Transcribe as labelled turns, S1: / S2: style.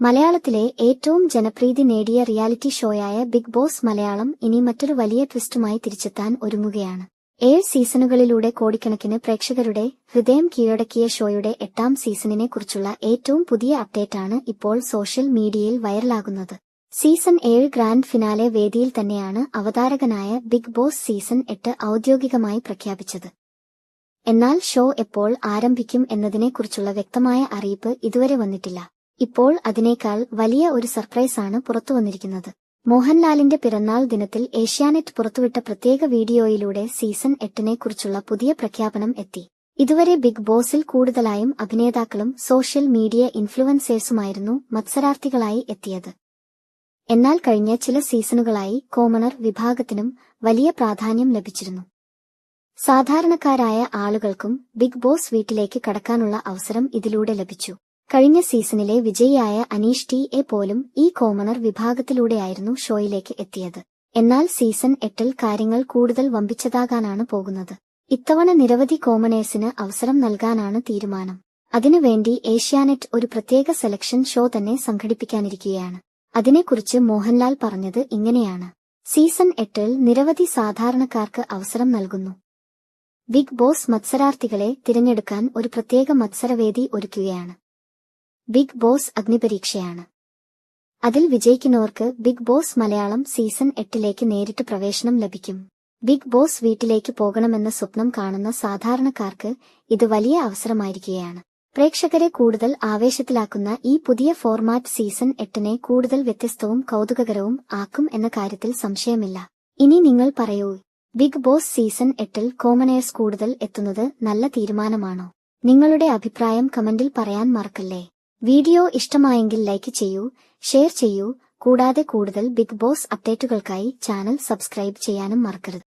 S1: മലയാളത്തിലെ ഏറ്റവും ജനപ്രീതി നേടിയ റിയാലിറ്റി ഷോയായ ബിഗ് ബോസ് മലയാളം ഇനി മറ്റൊരു വലിയ ട്വിസ്റ്റുമായി തിരിച്ചെത്താൻ ഒരുങ്ങുകയാണ്. 7 സീസണുകളിലൂടെ കോടിക്കണക്കിന് പ്രേക്ഷകരുടെ ഹൃദയം കീഴടക്കിയ ഷോയുടെ 8ാം സീസണിനെ കുറിച്ചുള്ള ഏറ്റവും പുതിയ അപ്ഡേറ്റാണ് ഇപ്പോൾ സോഷ്യൽ മീഡിയയിൽ വൈറലാകുന്നത്. സീസൺ 7 ഗ്രാൻഡ് ഫിനാലെ വേദിയിൽ തന്നെയാണ് അവതാരകനായ ബിഗ് ബോസ് സീസൺ 8 ഔദ്യോഗികമായി പ്രഖ്യാപിച്ചത്. എന്നാൽ ഷോ എപ്പോൾ ആരംഭിക്കും എന്നതിനെക്കുറിച്ചുള്ള വ്യക്തമായ അറിയിപ്പ് ഇതുവരെ വന്നിട്ടില്ല. ഇപ്പോൾ അതിനേക്കാൾ വലിയ ഒരു സർപ്രൈസാണ് പുറത്തുവന്നിരിക്കുന്നത്. മോഹൻലാലിന്റെ പിറന്നാൾ ദിനത്തിൽ ഏഷ്യാനെറ്റ് പുറത്തുവിട്ട പ്രത്യേക വീഡിയോയിലൂടെ സീസൺ 8നെ കുറിച്ചുള്ള പുതിയ പ്രഖ്യാപനം എത്തി. ഇതുവരെ ബിഗ് ബോസിൽ കൂടുതലായും അഭിനേതാക്കളും സോഷ്യൽ മീഡിയ ഇൻഫ്ലുവൻസേഴ്സുമായിരുന്നു മത്സരാർത്ഥികളായി എത്തിയത്. എന്നാൽ കഴിഞ്ഞ ചില സീസണുകളായി കോമണർ വിഭാഗത്തിനും വലിയ പ്രാധാന്യം ലഭിച്ചിരുന്നു. സാധാരണക്കാരായ ആളുകൾക്കും ബിഗ് ബോസ് വീട്ടിലേക്ക് കടക്കാനുള്ള അവസരം ഇതിലൂടെ ലഭിച്ചു. കഴിഞ്ഞ സീസണിലെ വിജയിയായ അനീഷ് ടി പോലും ഈ കോമണർ വിഭാഗത്തിലൂടെയായിരുന്നു ഷോയിലേക്ക് എത്തിയത്. എന്നാൽ സീസൺ 8ൽ കാര്യങ്ങൾ കൂടുതൽ വമ്പിച്ചതാകാനാണ് പോകുന്നത്. ഇത്തവണ നിരവധി കോമണേഴ്സിന് അവസരം നൽകാനാണ് തീരുമാനം. അതിനുവേണ്ടി ഏഷ്യാനെറ്റ് ഒരു പ്രത്യേക സെലക്ഷൻ ഷോ തന്നെ സംഘടിപ്പിക്കാനിരിക്കുകയാണ്. അതിനെക്കുറിച്ച് മോഹൻലാൽ പറഞ്ഞത് ഇങ്ങനെയാണ്: സീസൺ 8ൽ നിരവധി സാധാരണക്കാർക്ക് അവസരം നൽകുന്നു. ബിഗ് ബോസ് മത്സരാർത്ഥികളെ തിരഞ്ഞെടുക്കാൻ ഒരു പ്രത്യേക മത്സരവേദി ഒരുക്കുകയാണ്. ബിഗ് ബോസ് അഗ്നിപരീക്ഷയാണ്. അതിൽ വിജയിക്കുന്നവർക്ക് ബിഗ് ബോസ് മലയാളം സീസൺ 8ലേക്ക് നേരിട്ട് പ്രവേശനം ലഭിക്കും. ബിഗ് ബോസ് വീട്ടിലേക്ക് പോകണമെന്ന സ്വപ്നം കാണുന്ന സാധാരണക്കാർക്ക് ഇത് വലിയ അവസരമായിരിക്കുകയാണ്. പ്രേക്ഷകരെ കൂടുതൽ ആവേശത്തിലാക്കുന്ന ഈ പുതിയ ഫോർമാറ്റ് സീസൺ 8നെ കൂടുതൽ വ്യത്യസ്തവും കൗതുകകരവും ആക്കും എന്ന കാര്യത്തിൽ സംശയമില്ല. ഇനി നിങ്ങൾ പറയൂ, ബിഗ് ബോസ് സീസൺ 8ൽ കോമണേഴ്സ് കൂടുതൽ എത്തുന്നത് നല്ല തീരുമാനമാണോ? നിങ്ങളുടെ അഭിപ്രായം കമന്റിൽ പറയാൻ മറക്കല്ലേ. വീഡിയോ ഇഷ്ടമായെങ്കിൽ ലൈക്ക് ചെയ്യൂ, ഷെയർ ചെയ്യൂ. കൂടാതെ കൂടുതൽ ബിഗ് ബോസ് അപ്ഡേറ്റുകൾക്കായി ചാനൽ സബ്സ്ക്രൈബ് ചെയ്യാനും മറക്കരുത്.